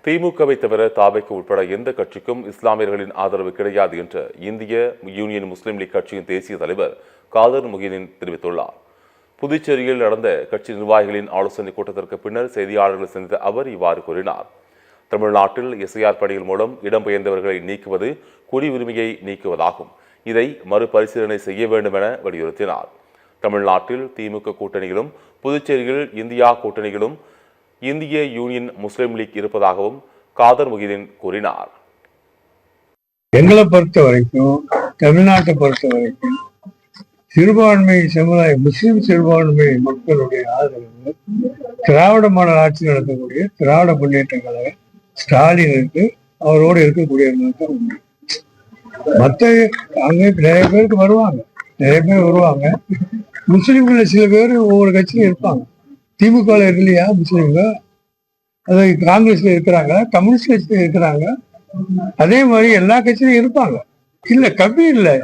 திமுகவை தவிர தாவைக்கு உட்பட எந்த கட்சிக்கும் இஸ்லாமியர்களின் ஆதரவு கிடையாது என்று இந்திய யூனியன் முஸ்லீம் லீக் கட்சியின் தேசிய தலைவர் காதர் முஹிதீன் தெரிவித்துள்ளார். புதுச்சேரியில் நடந்த கட்சி நிர்வாகிகளின் ஆலோசனைக் கூட்டத்திற்கு பின்னர் செய்தியாளர்களை சந்தித்த அவர் இவ்வாறு கூறினார். தமிழ்நாட்டில் எஸ்ஐஆர் பணிகள் மூலம் இடம்பெயர்ந்தவர்களை நீக்குவது குடியுரிமையை நீக்குவதாகும். இதை மறுபரிசீலனை செய்ய வேண்டும் என வலியுறுத்தினார். தமிழ்நாட்டில் திமுக கூட்டணியிலும் புதுச்சேரியில் இந்தியா கூட்டணியிலும் இந்திய யூனியன் முஸ்லீம் லீக் இருப்பதாகவும் காதர் முஹிதீன் கூறினார். எங்களை பொறுத்த வரைக்கும், தமிழ்நாட்டை பொறுத்த வரைக்கும் சிறுபான்மை சமுதாய முஸ்லிம் சிறுபான்மை மக்களுடைய ஆதரவு திராவிட மாடல் ஆட்சி நடத்தக்கூடிய திராவிட முன்னேற்ற கழக ஸ்டாலினுக்கு அவரோடு இருக்கக்கூடியவங்களுக்கு தான் உண்டு. மற்ற அங்க நிறைய பேருக்கு வருவாங்க. முஸ்லிம்கள் சில பேர் ஒவ்வொரு கட்சியும் இருப்பாங்க. திமுக இல்லையா முஸ்லீம்க, அதாவது காங்கிரஸ்ல இருக்கிறாங்க, கம்யூனிஸ்ட் கட்சியில இருக்கிறாங்க. அதே மாதிரி எல்லா கட்சியிலும் இருப்பாங்க. இல்ல கம்மி இல்லை.